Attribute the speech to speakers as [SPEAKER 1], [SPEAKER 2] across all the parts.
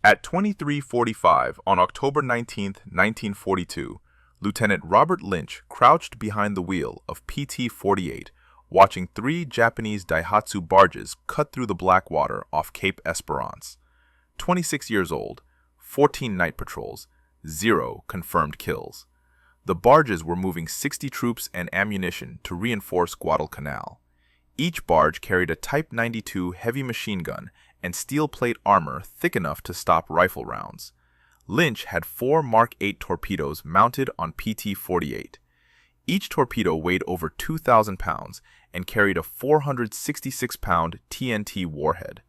[SPEAKER 1] At 23:45 on October 19, 1942, Lieutenant Robert Lynch crouched behind the wheel of PT-48, watching 3 Japanese Daihatsu barges cut through the black water off Cape Esperance. 26 years old, 14 night patrols, 0 confirmed kills. The barges were moving 60 troops and ammunition to reinforce Guadalcanal. Each barge carried a Type 92 heavy machine gun and steel plate armor thick enough to stop rifle rounds. Lynch had 4 Mark 8 torpedoes mounted on PT-48. Each torpedo weighed over 2,000 pounds and carried a 466-pound TNT warhead.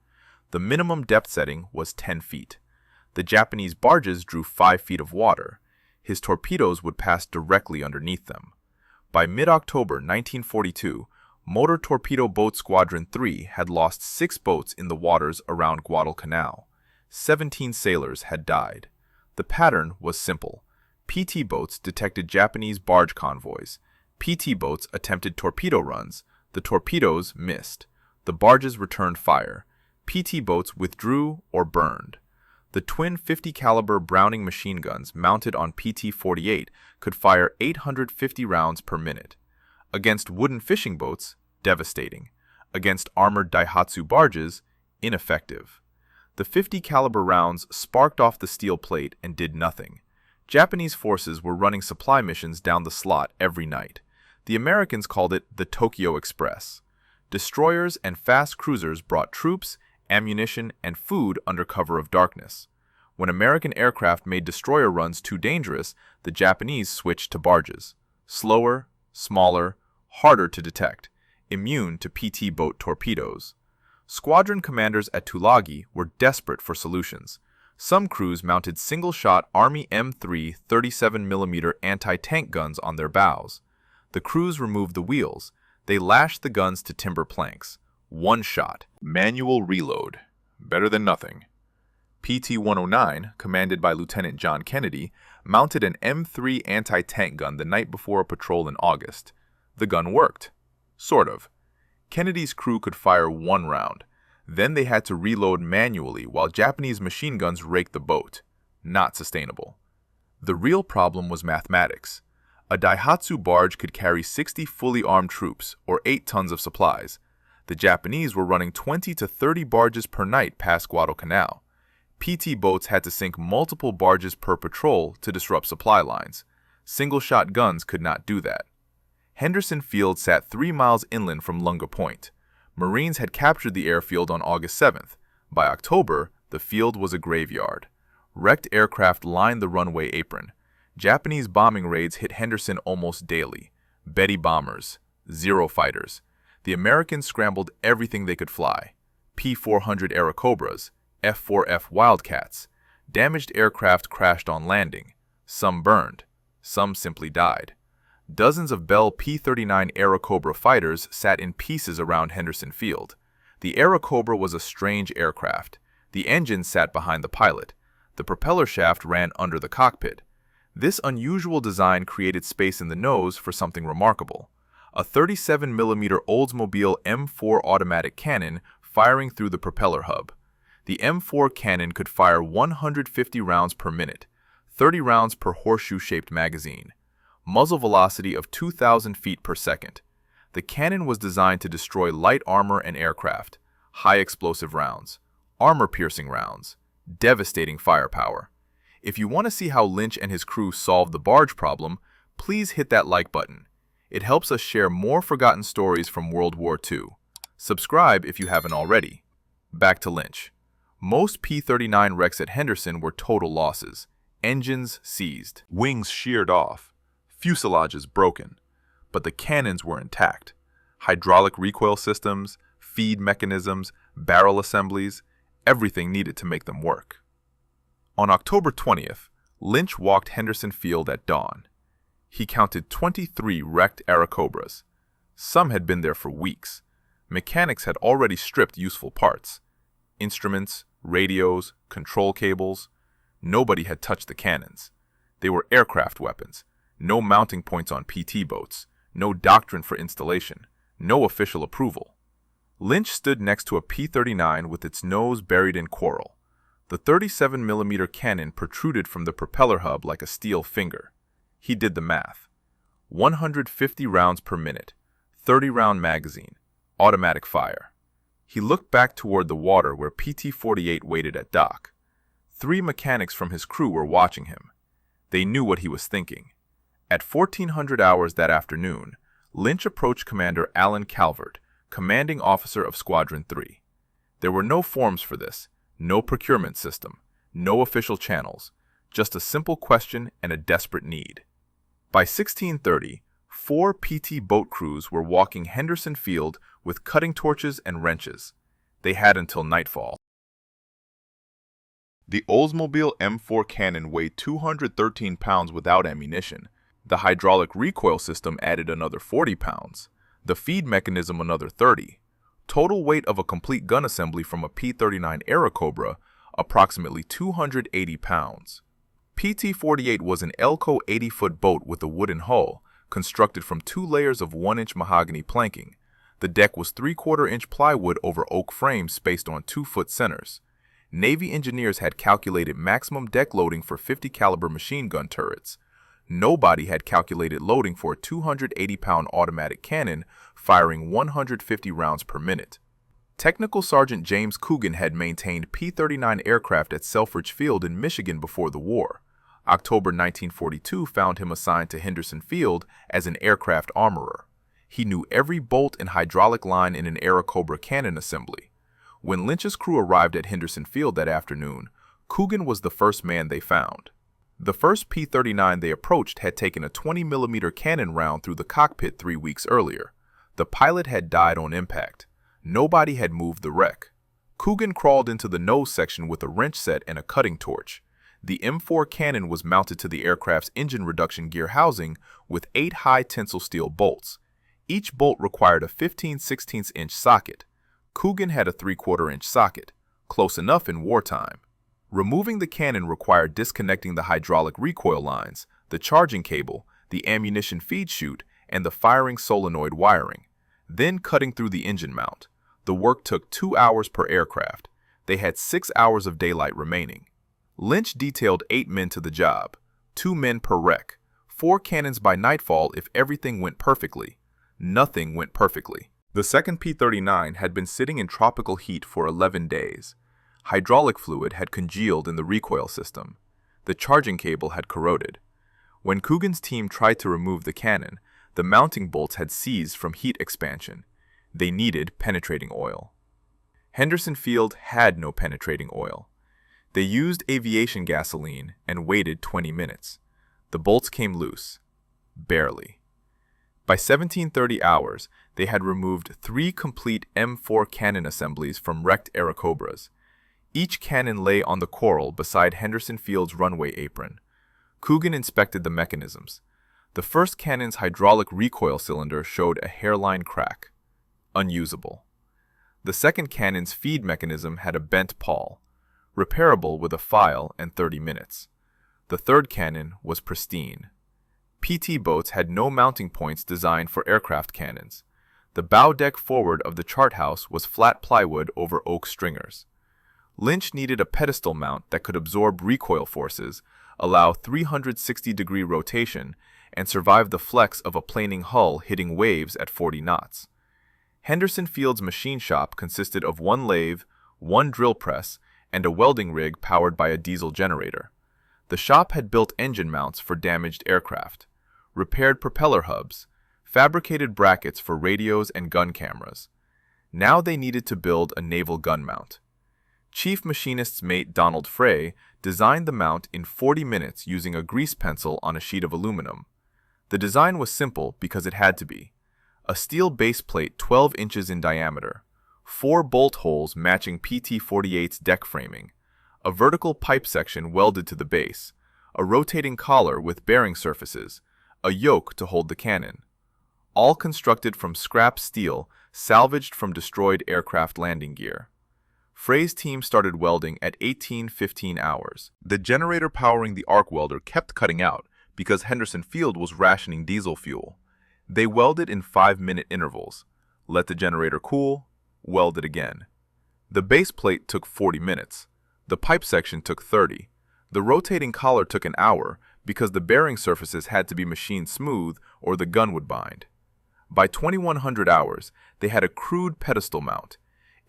[SPEAKER 1] The minimum depth setting was 10 feet. The Japanese barges drew 5 feet of water. His torpedoes would pass directly underneath them. By mid-October 1942, Motor Torpedo Boat Squadron 3 had lost 6 boats in the waters around Guadalcanal. 17 sailors had died. The pattern was simple. PT boats detected Japanese barge convoys. PT boats attempted torpedo runs. The torpedoes missed. The barges returned fire. PT boats withdrew or burned. The twin 50 caliber Browning machine guns mounted on PT-48 could fire 850 rounds per minute. Against wooden fishing boats, devastating. Against armored Daihatsu barges, ineffective. The 50 caliber rounds sparked off the steel plate and did nothing. Japanese forces were running supply missions down the slot every night. The Americans called it the Tokyo Express. Destroyers and fast cruisers brought troops, ammunition, and food under cover of darkness. When American aircraft made destroyer runs too dangerous, the Japanese switched to barges. Slower, smaller, harder to detect, immune to PT boat torpedoes. Squadron commanders at Tulagi were desperate for solutions. Some crews mounted single-shot Army M3 37mm anti-tank guns on their bows. The crews removed the wheels. They lashed the guns to timber planks. One shot. Manual reload. Better than nothing. PT-109, commanded by Lieutenant John Kennedy, mounted an M3 anti-tank gun the night before a patrol in August. The gun worked. Sort of. Kennedy's crew could fire 1 round. Then they had to reload manually while Japanese machine guns raked the boat. Not sustainable. The real problem was mathematics. A Daihatsu barge could carry 60 fully armed troops, or 8 tons of supplies. The Japanese were running 20 to 30 barges per night past Guadalcanal. PT boats had to sink multiple barges per patrol to disrupt supply lines. Single-shot guns could not do that. Henderson Field sat 3 miles inland from Lunga Point. Marines had captured the airfield on August 7th. By October, the field was a graveyard. Wrecked aircraft lined the runway apron. Japanese bombing raids hit Henderson almost daily. Betty bombers, 0 fighters. The Americans scrambled everything they could fly. P-400 Airacobras, F-4F Wildcats. Damaged aircraft crashed on landing. Some burned. Some simply died. Dozens of Bell P-39 Airacobra fighters sat in pieces around Henderson Field. The Airacobra was a strange aircraft. The engine sat behind the pilot. The propeller shaft ran under the cockpit. This unusual design created space in the nose for something remarkable. A 37mm Oldsmobile M4 automatic cannon firing through the propeller hub. The M4 cannon could fire 150 rounds per minute, 30 rounds per horseshoe-shaped magazine. Muzzle velocity of 2,000 feet per second. The cannon was designed to destroy light armor and aircraft, high explosive rounds, armor-piercing rounds, devastating firepower. If you want to see how Lynch and his crew solved the barge problem, please hit that like button. It helps us share more forgotten stories from World War II. Subscribe if you haven't already. Back to Lynch. Most P-39 wrecks at Henderson were total losses. Engines seized, wings sheared off, fuselages broken. But the cannons were intact. Hydraulic recoil systems, feed mechanisms, barrel assemblies, everything needed to make them work. On October 20th, Lynch walked Henderson Field at dawn. He counted 23 wrecked Airacobras. Some had been there for weeks. Mechanics had already stripped useful parts. Instruments, radios, control cables. Nobody had touched the cannons. They were aircraft weapons. No mounting points on PT boats. No doctrine for installation. No official approval. Lynch stood next to a P-39 with its nose buried in coral. The 37mm cannon protruded from the propeller hub like a steel finger. He did the math. 150 rounds per minute, 30-round magazine, automatic fire. He looked back toward the water where PT-48 waited at dock. 3 mechanics from his crew were watching him. They knew what he was thinking. At 1400 hours that afternoon, Lynch approached Commander Alan Calvert, commanding officer of Squadron 3. There were no forms for this, no procurement system, no official channels, just a simple question and a desperate need. By 1630, 4 PT boat crews were walking Henderson Field with cutting torches and wrenches. They had until nightfall. The Oldsmobile M4 cannon weighed 213 pounds without ammunition. The hydraulic recoil system added another 40 pounds. The feed mechanism another 30. Total weight of a complete gun assembly from a P-39 Airacobra, approximately 280 pounds. PT-48 was an Elco 80-foot boat with a wooden hull, constructed from 2 layers of 1-inch mahogany planking. The deck was 3/4-inch plywood over oak frames spaced on 2-foot centers. Navy engineers had calculated maximum deck loading for 50 caliber machine gun turrets. Nobody had calculated loading for a 280-pound automatic cannon firing 150 rounds per minute. Technical Sergeant James Coogan had maintained P-39 aircraft at Selfridge Field in Michigan before the war. October 1942 found him assigned to Henderson Field as an aircraft armorer. He knew every bolt and hydraulic line in an Airacobra cannon assembly. When Lynch's crew arrived at Henderson Field that afternoon, Coogan was the first man they found. The first P-39 they approached had taken a 20mm cannon round through the cockpit 3 weeks earlier. The pilot had died on impact. Nobody had moved the wreck. Coogan crawled into the nose section with a wrench set and a cutting torch. The M4 cannon was mounted to the aircraft's engine reduction gear housing with 8 high-tensile steel bolts. Each bolt required a 15/16-inch socket. Coogan had a 3/4-inch socket, close enough in wartime. Removing the cannon required disconnecting the hydraulic recoil lines, the charging cable, the ammunition feed chute, and the firing solenoid wiring, then cutting through the engine mount. The work took 2 hours per aircraft. They had 6 hours of daylight remaining. Lynch detailed 8 men to the job, 2 men per wreck, 4 cannons by nightfall if everything went perfectly. Nothing went perfectly. The second P-39 had been sitting in tropical heat for 11 days. Hydraulic fluid had congealed in the recoil system. The charging cable had corroded. When Coogan's team tried to remove the cannon, the mounting bolts had seized from heat expansion. They needed penetrating oil. Henderson Field had no penetrating oil. They used aviation gasoline and waited 20 minutes. The bolts came loose. Barely. By 1730 hours, they had removed 3 complete M4 cannon assemblies from wrecked Airacobras. Each cannon lay on the coral beside Henderson Field's runway apron. Coogan inspected the mechanisms. The first cannon's hydraulic recoil cylinder showed a hairline crack. Unusable. The second cannon's feed mechanism had a bent pawl. Repairable with a file and 30 minutes. The third cannon was pristine. PT boats had no mounting points designed for aircraft cannons. The bow deck forward of the chart house was flat plywood over oak stringers. Lynch needed a pedestal mount that could absorb recoil forces, allow 360-degree rotation, and survive the flex of a planing hull hitting waves at 40 knots. Henderson Field's machine shop consisted of 1 lathe, 1 drill press, and a welding rig powered by a diesel generator. The shop had built engine mounts for damaged aircraft, repaired propeller hubs, fabricated brackets for radios and gun cameras. Now they needed to build a naval gun mount. Chief Machinist's mate Donald Frey designed the mount in 40 minutes using a grease pencil on a sheet of aluminum. The design was simple because it had to be. A steel base plate 12 inches in diameter, 4 bolt holes matching PT-48's deck framing, a vertical pipe section welded to the base, a rotating collar with bearing surfaces, a yoke to hold the cannon. All constructed from scrap steel salvaged from destroyed aircraft landing gear. Frey's team started welding at 18:15 hours. The generator powering the arc welder kept cutting out because Henderson Field was rationing diesel fuel. They welded in 5-minute intervals. Let the generator cool, weld it again. The base plate took 40 minutes. The pipe section took 30. The rotating collar took an hour because the bearing surfaces had to be machined smooth or the gun would bind. By 2100 hours, they had a crude pedestal mount.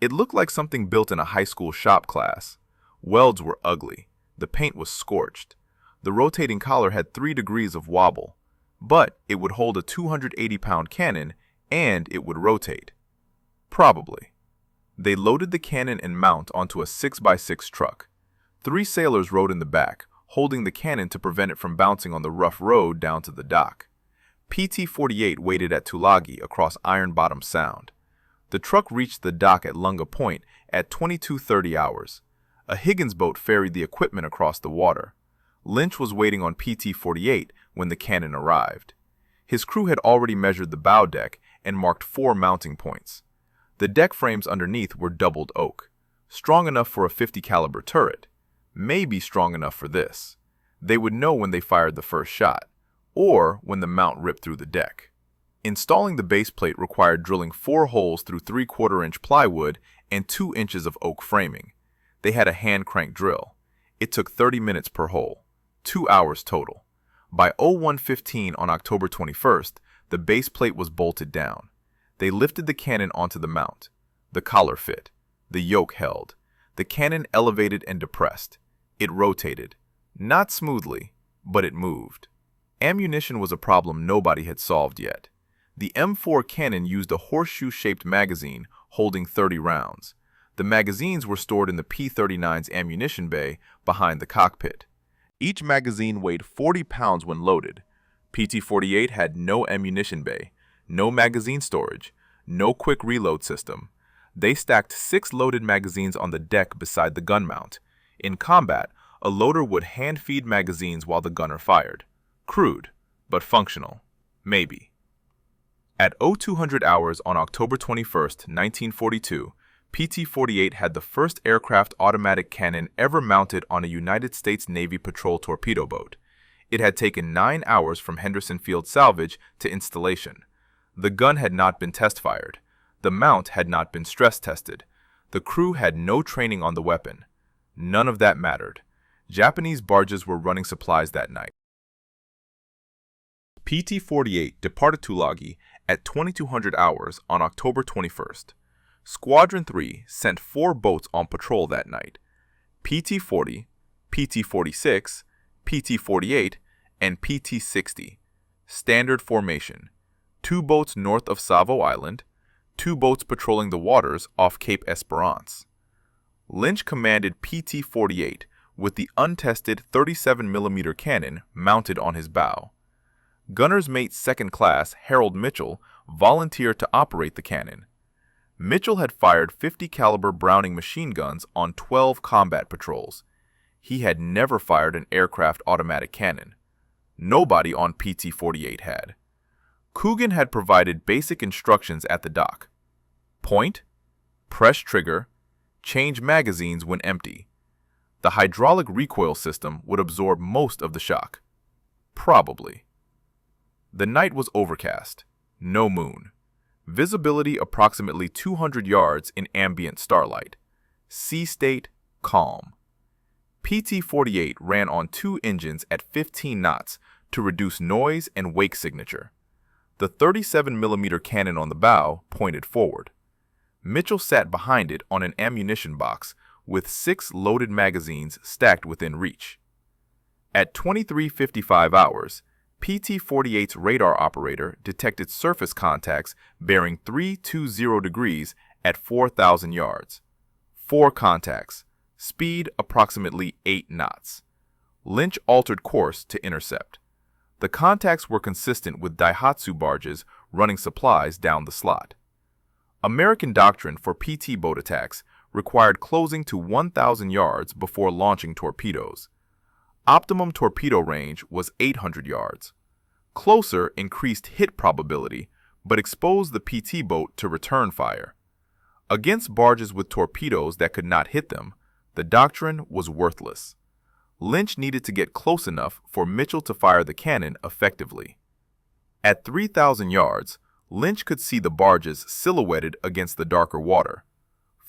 [SPEAKER 1] It looked like something built in a high school shop class. Welds were ugly. The paint was scorched. The rotating collar had 3 degrees of wobble, but it would hold a 280-pound cannon and it would rotate. Probably. They loaded the cannon and mount onto a 6x6 truck. 3 sailors rode in the back, holding the cannon to prevent it from bouncing on the rough road down to the dock. PT-48 waited at Tulagi across Iron Bottom Sound. The truck reached the dock at Lunga Point at 22:30 hours. A Higgins boat ferried the equipment across the water. Lynch was waiting on PT-48 when the cannon arrived. His crew had already measured the bow deck and marked 4 mounting points. The deck frames underneath were doubled oak, strong enough for a 50 caliber turret, maybe strong enough for this. They would know when they fired the first shot, or when the mount ripped through the deck. Installing the base plate required drilling 4 holes through 3/4-inch plywood and 2 inches of oak framing. They had a hand crank drill. It took 30 minutes per hole, 2 hours total. By 01:15 on October 21st, the base plate was bolted down. They lifted the cannon onto the mount. The collar fit. The yoke held. The cannon elevated and depressed. It rotated. Not smoothly, but it moved. Ammunition was a problem nobody had solved yet. The M4 cannon used a horseshoe-shaped magazine holding 30 rounds. The magazines were stored in the P-39's ammunition bay behind the cockpit. Each magazine weighed 40 pounds when loaded. PT-48 had no ammunition bay, no magazine storage, no quick reload system. They stacked 6 loaded magazines on the deck beside the gun mount. In combat, a loader would hand-feed magazines while the gunner fired. Crude, but functional. Maybe. At 0200 hours on October 21st, 1942, PT-48 had the first aircraft automatic cannon ever mounted on a United States Navy patrol torpedo boat. It had taken 9 hours from Henderson Field salvage to installation. The gun had not been test-fired. The mount had not been stress-tested. The crew had no training on the weapon. None of that mattered. Japanese barges were running supplies that night. PT-48 departed Tulagi at 2200 hours on October 21st. Squadron 3 sent 4 boats on patrol that night. PT-40, PT-46, PT-48, and PT-60. Standard formation. 2 boats north of Savo Island, 2 boats patrolling the waters off Cape Esperance. Lynch commanded PT-48 with the untested 37mm cannon mounted on his bow. Gunner's mate second class Harold Mitchell volunteered to operate the cannon. Mitchell had fired 50 caliber Browning machine guns on 12 combat patrols. He had never fired an aircraft automatic cannon. Nobody on PT-48 had. Coogan had provided basic instructions at the dock. Point, press trigger, change magazines when empty. The hydraulic recoil system would absorb most of the shock. Probably. The night was overcast. No moon. Visibility approximately 200 yards in ambient starlight. Sea state, calm. PT-48 ran on 2 engines at 15 knots to reduce noise and wake signature. The 37mm cannon on the bow pointed forward. Mitchell sat behind it on an ammunition box with 6 loaded magazines stacked within reach. At 23:55 hours, PT-48's radar operator detected surface contacts bearing 320 degrees at 4,000 yards. 4 contacts. Speed approximately 8 knots. Lynch altered course to intercept. The contacts were consistent with Daihatsu barges running supplies down the slot. American doctrine for PT boat attacks required closing to 1,000 yards before launching torpedoes. Optimum torpedo range was 800 yards. Closer increased hit probability, but exposed the PT boat to return fire. Against barges with torpedoes that could not hit them, the doctrine was worthless. Lynch needed to get close enough for Mitchell to fire the cannon effectively. At 3,000 yards, Lynch could see the barges silhouetted against the darker water.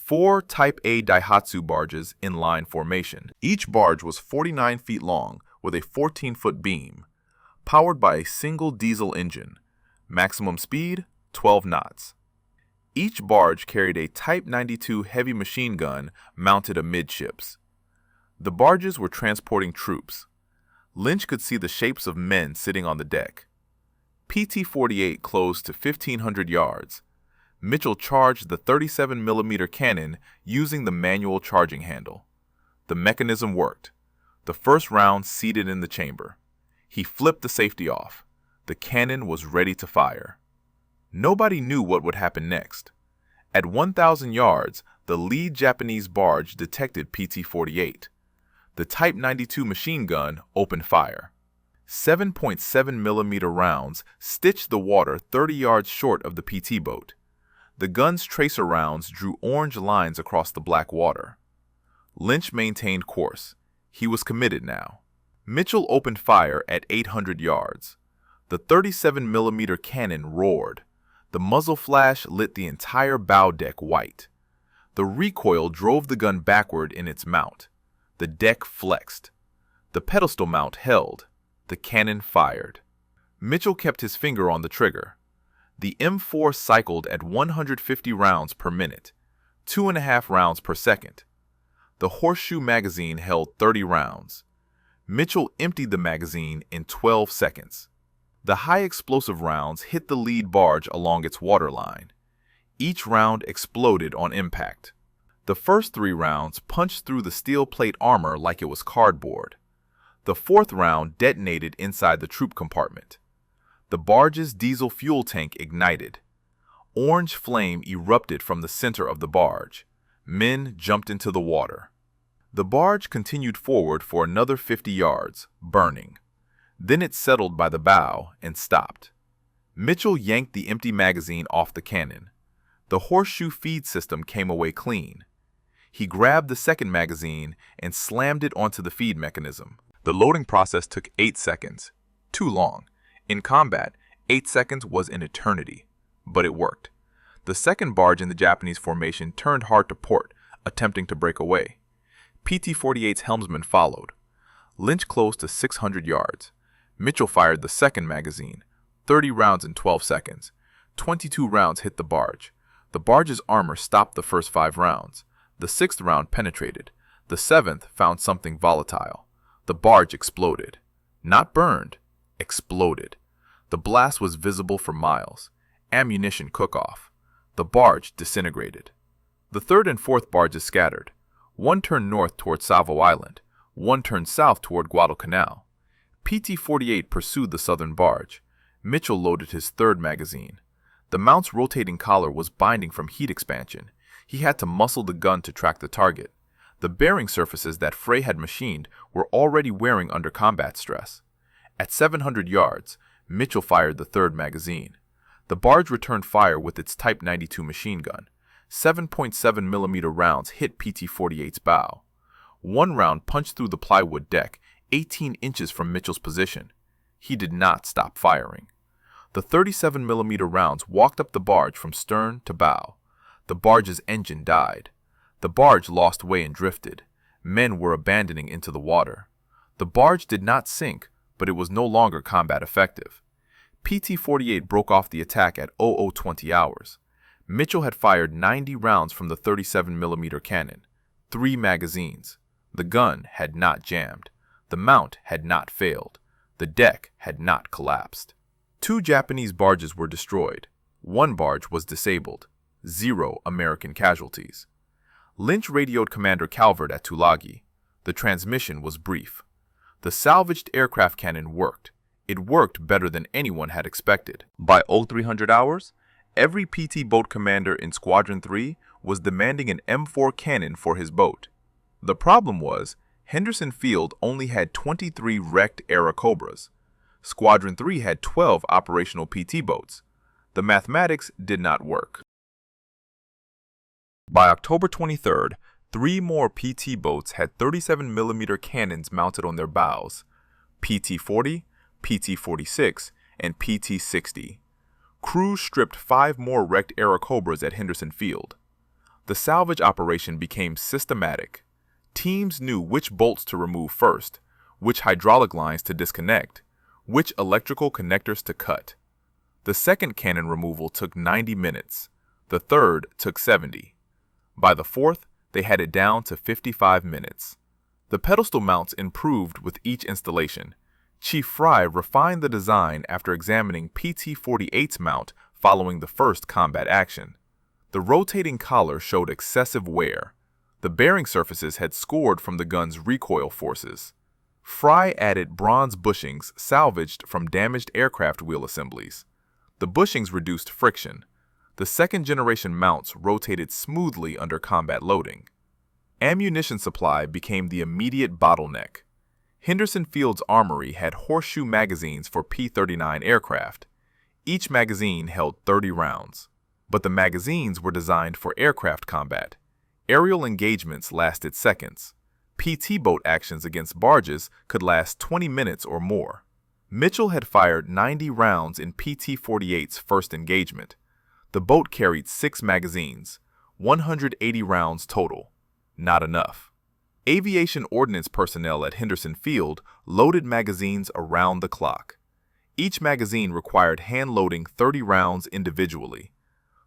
[SPEAKER 1] 4 Type A Daihatsu barges in line formation. Each barge was 49 feet long with a 14-foot beam, powered by a single diesel engine. Maximum speed, 12 knots. Each barge carried a Type 92 heavy machine gun mounted amidships. The barges were transporting troops. Lynch could see the shapes of men sitting on the deck. PT-48 closed to 1,500 yards. Mitchell charged the 37mm cannon using the manual charging handle. The mechanism worked. The first round seated in the chamber. He flipped the safety off. The cannon was ready to fire. Nobody knew what would happen next. At 1,000 yards, the lead Japanese barge detected PT-48. The Type 92 machine gun opened fire. 7.7mm rounds stitched the water 30 yards short of the PT boat. The gun's tracer rounds drew orange lines across the black water. Lynch maintained course. He was committed now. Mitchell opened fire at 800 yards. The 37mm cannon roared. The muzzle flash lit the entire bow deck white. The recoil drove the gun backward in its mount. The deck flexed. The pedestal mount held. The cannon fired. Mitchell kept his finger on the trigger. The M4 cycled at 150 rounds per minute, 2.5 rounds per second. The horseshoe magazine held 30 rounds. Mitchell emptied the magazine in 12 seconds. The high-explosive rounds hit the lead barge along its waterline. Each round exploded on impact. The first 3 rounds punched through the steel plate armor like it was cardboard. The 4th round detonated inside the troop compartment. The barge's diesel fuel tank ignited. Orange flame erupted from the center of the barge. Men jumped into the water. The barge continued forward for another 50 yards, burning. Then it settled by the bow and stopped. Mitchell yanked the empty magazine off the cannon. The horseshoe feed system came away clean. He grabbed the second magazine and slammed it onto the feed mechanism. The loading process took 8 seconds. Too long. In combat, 8 seconds was an eternity. But it worked. The second barge in the Japanese formation turned hard to port, attempting to break away. PT-48's helmsman followed. Lynch closed to 600 yards. Mitchell fired the second magazine, 30 rounds in 12 seconds. 22 rounds hit the barge. The barge's armor stopped the first 5 rounds. The 6th round penetrated. The 7th found something volatile. The barge exploded. Not burned, exploded. The blast was visible for miles. Ammunition cook-off. The barge disintegrated. The 3rd and 4th barges scattered. One turned north toward Savo Island. One turned south toward Guadalcanal. PT-48 pursued the southern barge. Mitchell loaded his 3rd magazine. The mount's rotating collar was binding from heat expansion. He had to muscle the gun to track the target. The bearing surfaces that Frey had machined were already wearing under combat stress. At 700 yards, Mitchell fired the 3rd magazine. The barge returned fire with its Type 92 machine gun. 7.7mm rounds hit PT-48's bow. One round punched through the plywood deck, 18 inches from Mitchell's position. He did not stop firing. The 37mm rounds walked up the barge from stern to bow. The barge's engine died. The barge lost way and drifted. Men were abandoning into the water. The barge did not sink, but it was no longer combat effective. PT-48 broke off the attack at 0020 hours. Mitchell had fired 90 rounds from the 37mm cannon, 3 magazines. The gun had not jammed. The mount had not failed. The deck had not collapsed. 2 Japanese barges were destroyed. 1 barge was disabled. 0 American casualties. Lynch radioed Commander Calvert at Tulagi. The transmission was brief. The salvaged aircraft cannon worked. It worked better than anyone had expected. By 0300 hours, every PT boat commander in Squadron 3 was demanding an M4 cannon for his boat. The problem was, Henderson Field only had 23 wrecked Airacobras. Squadron 3 had 12 operational PT boats. The mathematics did not work. By October 23rd, 3 more PT boats had 37mm cannons mounted on their bows, PT-40, PT-46, and PT-60. Crews stripped 5 more wrecked Airacobras at Henderson Field. The salvage operation became systematic. Teams knew which bolts to remove first, which hydraulic lines to disconnect, which electrical connectors to cut. The second cannon removal took 90 minutes. The third took 70. By the fourth, they had it down to 55 minutes. The pedestal mounts improved with each installation. Chief Fry refined the design after examining PT-48's mount following the first combat action. The rotating collar showed excessive wear. The bearing surfaces had scored from the gun's recoil forces. Fry added bronze bushings salvaged from damaged aircraft wheel assemblies. The bushings reduced friction. The second-generation mounts rotated smoothly under combat loading. Ammunition supply became the immediate bottleneck. Henderson Field's armory had horseshoe magazines for P-39 aircraft. Each magazine held 30 rounds. But the magazines were designed for aircraft combat. Aerial engagements lasted seconds. PT boat actions against barges could last 20 minutes or more. Mitchell had fired 90 rounds in PT-48's first engagement. The boat carried 6 magazines, 180 rounds total. Not enough. Aviation Ordnance personnel at Henderson Field loaded magazines around the clock. Each magazine required hand-loading 30 rounds individually.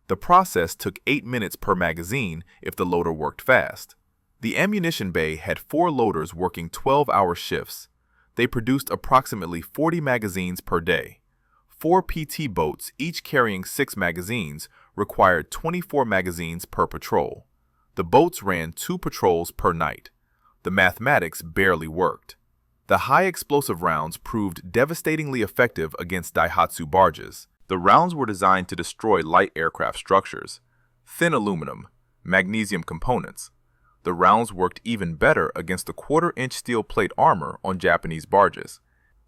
[SPEAKER 1] The process took 8 minutes per magazine if the loader worked fast. The ammunition bay had 4 loaders working 12-hour shifts. They produced approximately 40 magazines per day. 4 PT boats, each carrying 6 magazines, required 24 magazines per patrol. The boats ran 2 patrols per night. The mathematics barely worked. The high explosive rounds proved devastatingly effective against Daihatsu barges. The rounds were designed to destroy light aircraft structures, thin aluminum, magnesium components. The rounds worked even better against the quarter-inch steel plate armor on Japanese barges.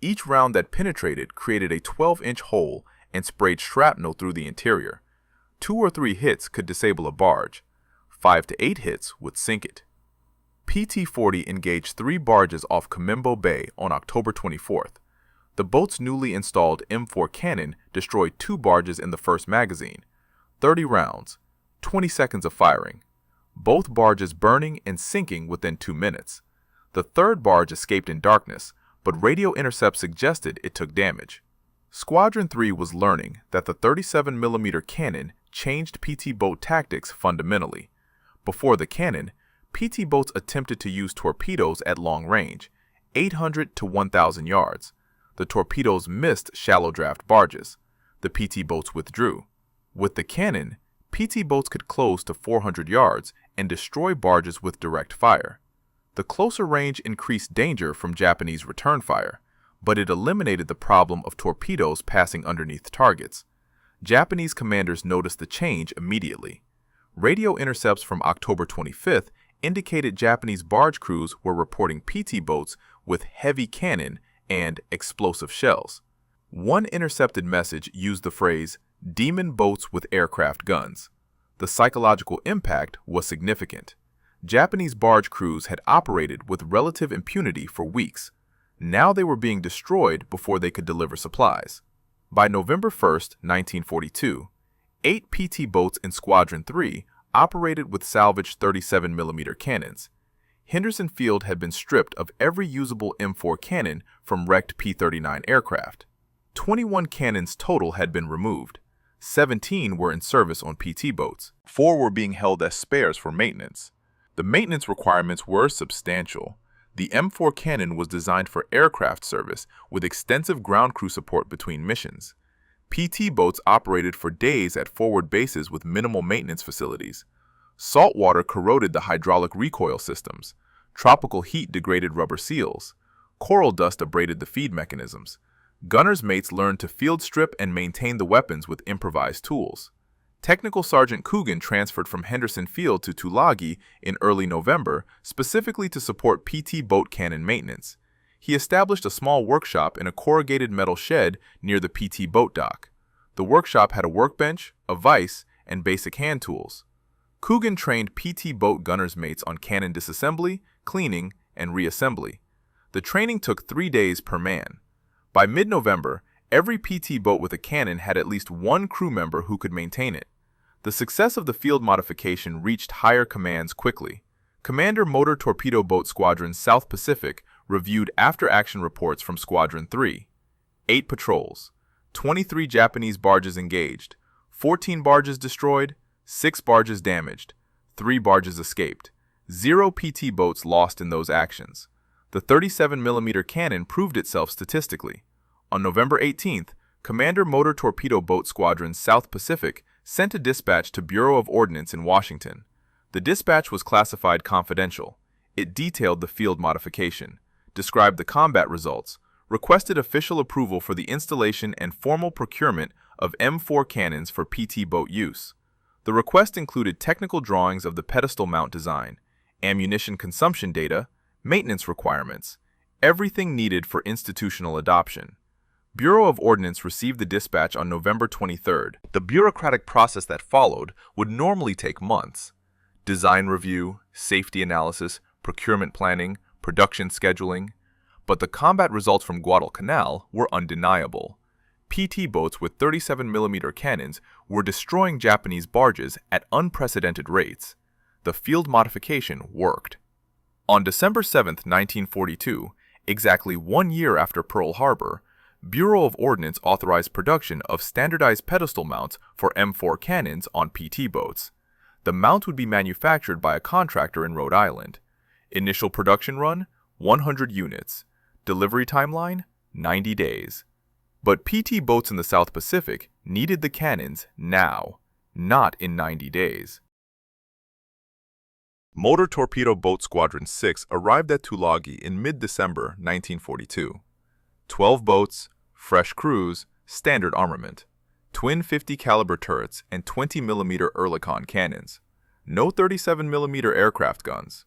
[SPEAKER 1] Each round that penetrated created a 12-inch hole and sprayed shrapnel through the interior. 2 or 3 hits could disable a barge. 5 to 8 hits would sink it. PT-40 engaged 3 barges off Combembo Bay on October 24th. The boat's newly installed M4 cannon destroyed 2 barges in the first magazine. 30 rounds, 20 seconds of firing. Both barges burning and sinking within 2 minutes. The third barge escaped in darkness, but radio intercepts suggested it took damage. Squadron 3 was learning that the 37mm cannon changed PT boat tactics fundamentally. Before the cannon, PT boats attempted to use torpedoes at long range, 800 to 1,000 yards. The torpedoes missed shallow draft barges. The PT boats withdrew. With the cannon, PT boats could close to 400 yards and destroy barges with direct fire. The closer range increased danger from Japanese return fire, but it eliminated the problem of torpedoes passing underneath targets. Japanese commanders noticed the change immediately. Radio intercepts from October 25th indicated Japanese barge crews were reporting PT boats with heavy cannon and explosive shells. One intercepted message used the phrase, "demon boats with aircraft guns." The psychological impact was significant. Japanese barge crews had operated with relative impunity for weeks. Now they were being destroyed before they could deliver supplies. By November 1st, 1942, 8 PT boats in Squadron 3 operated with salvaged 37mm cannons. Henderson Field had been stripped of every usable M4 cannon from wrecked P-39 aircraft. 21 cannons total had been removed. 17 were in service on PT boats. 4 were being held as spares for maintenance. The maintenance requirements were substantial. The M4 cannon was designed for aircraft service with extensive ground crew support between missions. PT boats operated for days at forward bases with minimal maintenance facilities. Salt water corroded the hydraulic recoil systems. Tropical heat degraded rubber seals. Coral dust abraded the feed mechanisms. Gunners' mates learned to field strip and maintain the weapons with improvised tools. Technical Sergeant Coogan transferred from Henderson Field to Tulagi in early November, specifically to support PT boat cannon maintenance. He established a small workshop in a corrugated metal shed near the PT boat dock. The workshop had a workbench, a vise, and basic hand tools. Coogan trained PT boat gunners' mates on cannon disassembly, cleaning, and reassembly. The training took 3 days per man. By mid-November, every PT boat with a cannon had at least one crew member who could maintain it. The success of the field modification reached higher commands quickly. Commander Motor Torpedo Boat Squadron South Pacific reviewed after-action reports from Squadron 3. 8 patrols, 23 Japanese barges engaged, 14 barges destroyed, 6 barges damaged, 3 barges escaped, 0 PT boats lost in those actions. The 37mm cannon proved itself statistically. On November 18th, Commander Motor Torpedo Boat Squadron South Pacific sent a dispatch to Bureau of Ordnance in Washington. The dispatch was classified confidential. It detailed the field modification, described the combat results, requested official approval for the installation and formal procurement of M4 cannons for PT boat use. The request included technical drawings of the pedestal mount design, ammunition consumption data, maintenance requirements, everything needed for institutional adoption. Bureau of Ordnance received the dispatch on November 23rd. The bureaucratic process that followed would normally take months. Design review, safety analysis, procurement planning, production scheduling. But the combat results from Guadalcanal were undeniable. PT boats with 37mm cannons were destroying Japanese barges at unprecedented rates. The field modification worked. On December 7, 1942, exactly 1 year after Pearl Harbor, Bureau of Ordnance authorized production of standardized pedestal mounts for M4 cannons on PT boats. The mount would be manufactured by a contractor in Rhode Island. Initial production run, 100 units. Delivery timeline, 90 days. But PT boats in the South Pacific needed the cannons now, not in 90 days. Motor Torpedo Boat Squadron 6 arrived at Tulagi in mid-December 1942. 12 boats, fresh crews, standard armament, twin 50 caliber turrets and 20mm Oerlikon cannons. No 37mm aircraft guns.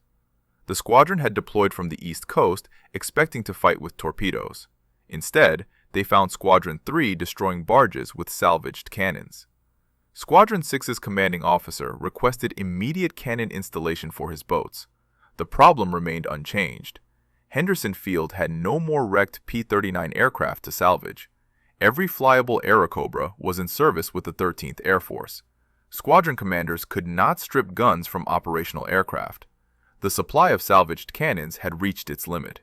[SPEAKER 1] The squadron had deployed from the East Coast expecting to fight with torpedoes. Instead, they found Squadron 3 destroying barges with salvaged cannons. Squadron 6's commanding officer requested immediate cannon installation for his boats. The problem remained unchanged. Henderson Field had no more wrecked P-39 aircraft to salvage. Every flyable Airacobra was in service with the 13th Air Force. Squadron commanders could not strip guns from operational aircraft. The supply of salvaged cannons had reached its limit.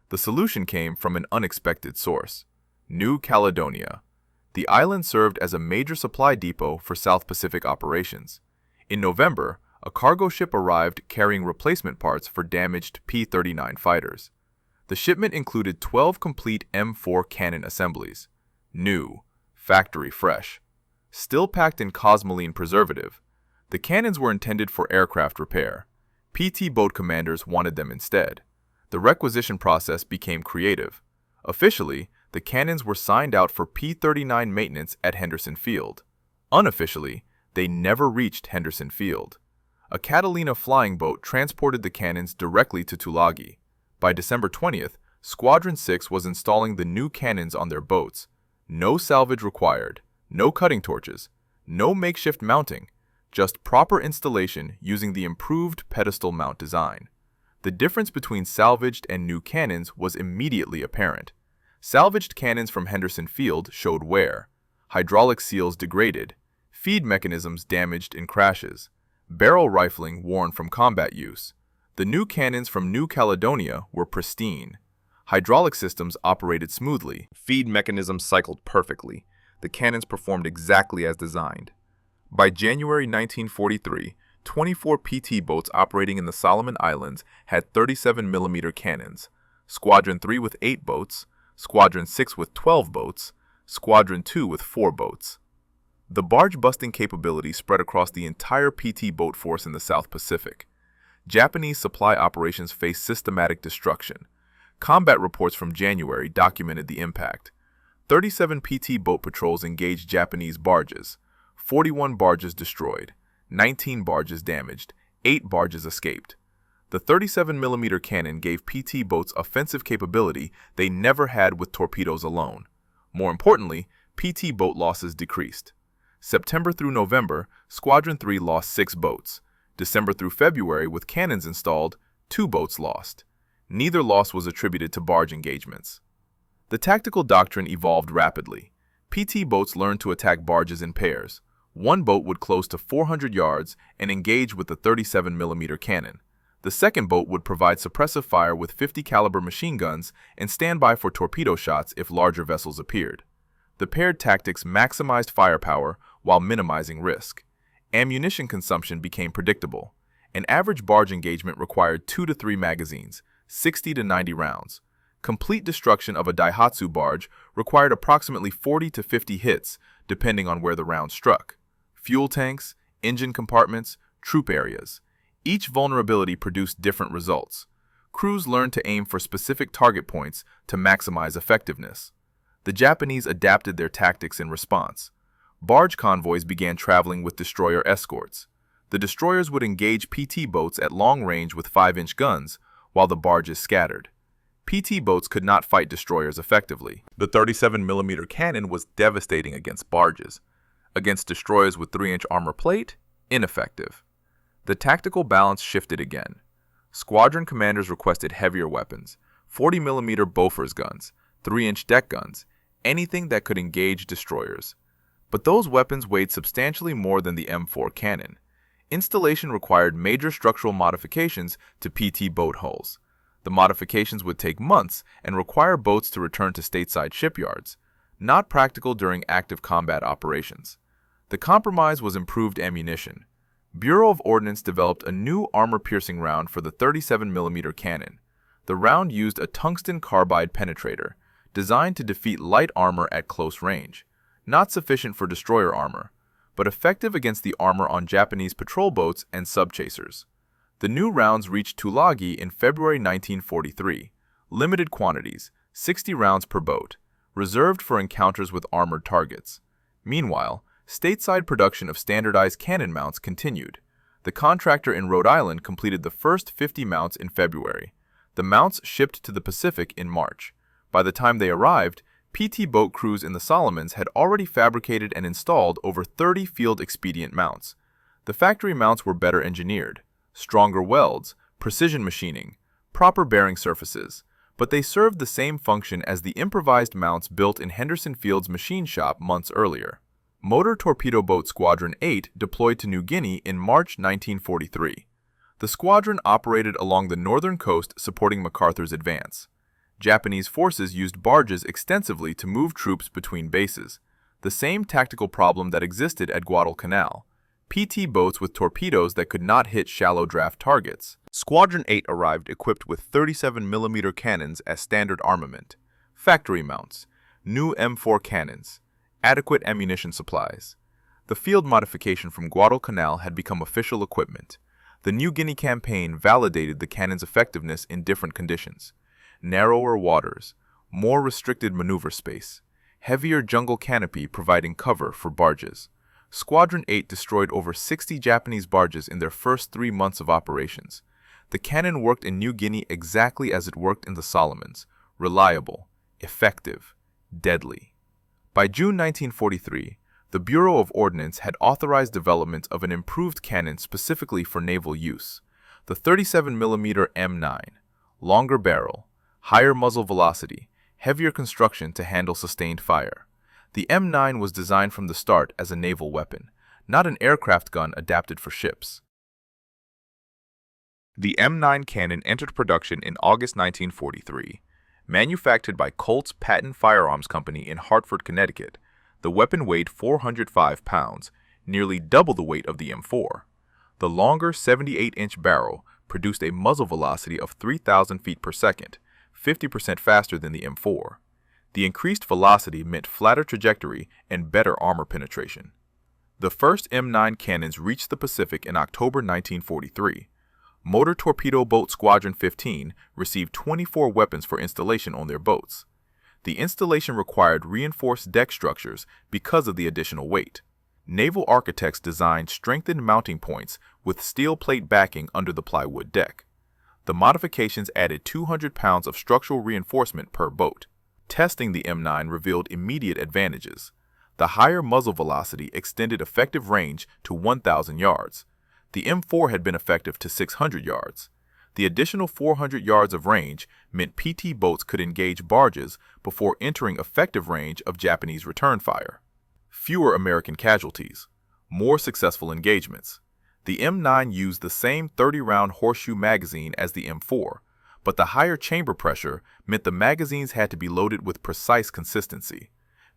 [SPEAKER 1] The solution came from an unexpected source: New Caledonia. The island served as a major supply depot for South Pacific operations. In November, a cargo ship arrived carrying replacement parts for damaged P-39 fighters. The shipment included 12 complete M4 cannon assemblies. New, factory fresh. Still packed in cosmoline preservative. The cannons were intended for aircraft repair. PT boat commanders wanted them instead. The requisition process became creative. Officially, the cannons were signed out for P-39 maintenance at Henderson Field. Unofficially, they never reached Henderson Field. A Catalina flying boat transported the cannons directly to Tulagi. By December 20th, Squadron 6 was installing the new cannons on their boats. No salvage required, no cutting torches, no makeshift mounting, just proper installation using the improved pedestal mount design. The difference between salvaged and new cannons was immediately apparent. Salvaged cannons from Henderson Field showed wear, hydraulic seals degraded, feed mechanisms damaged in crashes, barrel rifling worn from combat use. The new cannons from New Caledonia were pristine. Hydraulic systems operated smoothly. Feed mechanisms cycled perfectly. The cannons performed exactly as designed. By January 1943, 24 PT boats operating in the Solomon Islands had 37mm cannons, Squadron 3 with 8 boats, Squadron 6 with 12 boats, Squadron 2 with 4 boats. The barge-busting capability spread across the entire PT boat force in the South Pacific. Japanese supply operations faced systematic destruction. Combat reports from January documented the impact. 37 PT boat patrols engaged Japanese barges, 41 barges destroyed, 19 barges damaged, 8 barges escaped. The 37mm cannon gave PT boats offensive capability they never had with torpedoes alone. More importantly, PT boat losses decreased. September through November, Squadron 3 lost 6 boats. December through February, with cannons installed, 2 boats lost. Neither loss was attributed to barge engagements. The tactical doctrine evolved rapidly. PT boats learned to attack barges in pairs. One boat would close to 400 yards and engage with the 37mm cannon. The second boat would provide suppressive fire with 50 caliber machine guns and stand by for torpedo shots if larger vessels appeared. The paired tactics maximized firepower while minimizing risk. Ammunition consumption became predictable. An average barge engagement required 2 to 3 magazines, 60 to 90 rounds. Complete destruction of a Daihatsu barge required approximately 40 to 50 hits, depending on where the round struck. Fuel tanks, engine compartments, troop areas. Each vulnerability produced different results. Crews learned to aim for specific target points to maximize effectiveness. The Japanese adapted their tactics in response. Barge convoys began traveling with destroyer escorts. The destroyers would engage PT boats at long range with 5-inch guns, while the barges scattered. PT boats could not fight destroyers effectively. The 37mm cannon was devastating against barges. Against destroyers with 3-inch armor plate, ineffective. The tactical balance shifted again. Squadron commanders requested heavier weapons, 40mm Bofors guns, 3-inch deck guns, anything that could engage destroyers. But those weapons weighed substantially more than the M4 cannon. Installation required major structural modifications to PT boat hulls. The modifications would take months and require boats to return to stateside shipyards, not practical during active combat operations. The compromise was improved ammunition. Bureau of Ordnance developed a new armor-piercing round for the 37mm cannon. The round used a tungsten carbide penetrator, designed to defeat light armor at close range. Not sufficient for destroyer armor, but effective against the armor on Japanese patrol boats and subchasers. The new rounds reached Tulagi in February 1943. Limited quantities, 60 rounds per boat, reserved for encounters with armored targets. Meanwhile, stateside production of standardized cannon mounts continued. The contractor in Rhode Island completed the first 50 mounts in February. The mounts shipped to the Pacific in March. By the time they arrived, PT boat crews in the Solomons had already fabricated and installed over 30 field expedient mounts. The factory mounts were better engineered, stronger welds, precision machining, proper bearing surfaces, but they served the same function as the improvised mounts built in Henderson Field's machine shop months earlier. Motor Torpedo Boat Squadron 8 deployed to New Guinea in March 1943. The squadron operated along the northern coast supporting MacArthur's advance. Japanese forces used barges extensively to move troops between bases, the same tactical problem that existed at Guadalcanal. PT boats with torpedoes that could not hit shallow draft targets. Squadron 8 arrived equipped with 37mm cannons as standard armament, factory mounts, new M4 cannons, adequate ammunition supplies. The field modification from Guadalcanal had become official equipment. The New Guinea campaign validated the cannon's effectiveness in different conditions. Narrower waters, more restricted maneuver space, heavier jungle canopy providing cover for barges. Squadron 8 destroyed over 60 Japanese barges in their first 3 months of operations. The cannon worked in New Guinea exactly as it worked in the Solomons, reliable, effective, deadly. By June 1943, the Bureau of Ordnance had authorized development of an improved cannon specifically for naval use. The 37mm M9, longer barrel, higher muzzle velocity, heavier construction to handle sustained fire. The M9 was designed from the start as a naval weapon, not an aircraft gun adapted for ships. The M9 cannon entered production in August 1943. Manufactured by Colt's Patent Firearms Company in Hartford, Connecticut, the weapon weighed 405 pounds, nearly double the weight of the M4. The longer 78-inch barrel produced a muzzle velocity of 3,000 feet per second, 50% faster than the M4. The increased velocity meant flatter trajectory and better armor penetration. The first M9 cannons reached the Pacific in October 1943. Motor Torpedo Boat Squadron 15 received 24 weapons for installation on their boats. The installation required reinforced deck structures because of the additional weight. Naval architects designed strengthened mounting points with steel plate backing under the plywood deck. The modifications added 200 pounds of structural reinforcement per boat. Testing the M9 revealed immediate advantages. The higher muzzle velocity extended effective range to 1,000 yards. The M4 had been effective to 600 yards. The additional 400 yards of range meant PT boats could engage barges before entering effective range of Japanese return fire. Fewer American casualties. More successful engagements. The M9 used the same 30-round horseshoe magazine as the M4, but the higher chamber pressure meant the magazines had to be loaded with precise consistency.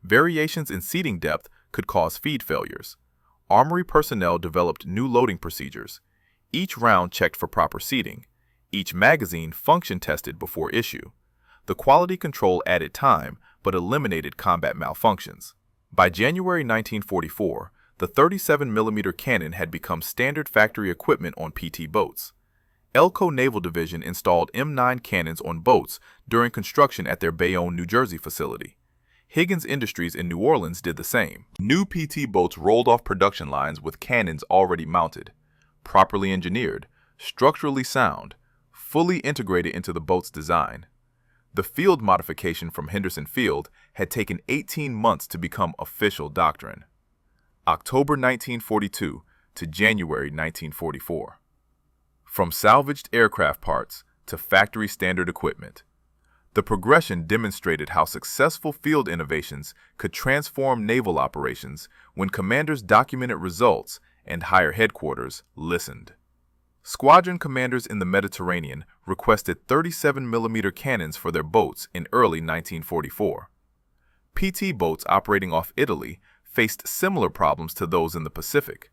[SPEAKER 1] Variations in seating depth could cause feed failures. Armory personnel developed new loading procedures. Each round checked for proper seating. Each magazine function tested before issue. The quality control added time but eliminated combat malfunctions. By January 1944, the 37mm cannon had become standard factory equipment on PT boats. Elko Naval Division installed M9 cannons on boats during construction at their Bayonne, New Jersey facility. Higgins Industries in New Orleans did the same. New PT boats rolled off production lines with cannons already mounted, properly engineered, structurally sound, fully integrated into the boat's design. The field modification from Henderson Field had taken 18 months to become official doctrine. October 1942 to January 1944. From salvaged aircraft parts to factory standard equipment, the progression demonstrated how successful field innovations could transform naval operations when commanders documented results and higher headquarters listened. Squadron commanders in the Mediterranean requested 37mm cannons for their boats in early 1944. PT boats operating off Italy faced similar problems to those in the Pacific.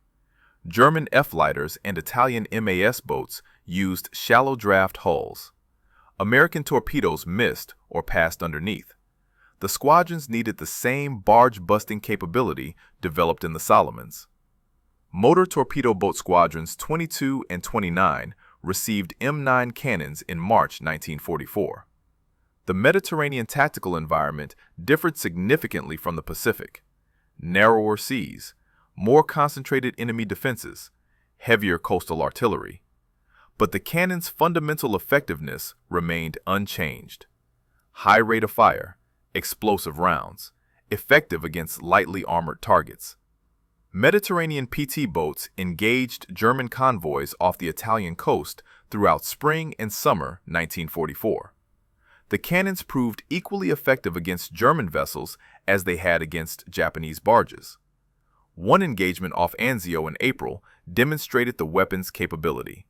[SPEAKER 1] German F-lighters and Italian MAS boats used shallow draft hulls. American torpedoes missed or passed underneath. The squadrons needed the same barge-busting capability developed in the Solomons. Motor torpedo boat squadrons 22 and 29 received M9 cannons in March 1944. The Mediterranean tactical environment differed significantly from the Pacific. Narrower seas, more concentrated enemy defenses, heavier coastal artillery. But the cannon's fundamental effectiveness remained unchanged. High rate of fire, explosive rounds, effective against lightly armored targets. Mediterranean PT boats engaged German convoys off the Italian coast throughout spring and summer 1944. The cannons proved equally effective against German vessels as they had against Japanese barges. One engagement off Anzio in April demonstrated the weapon's capability.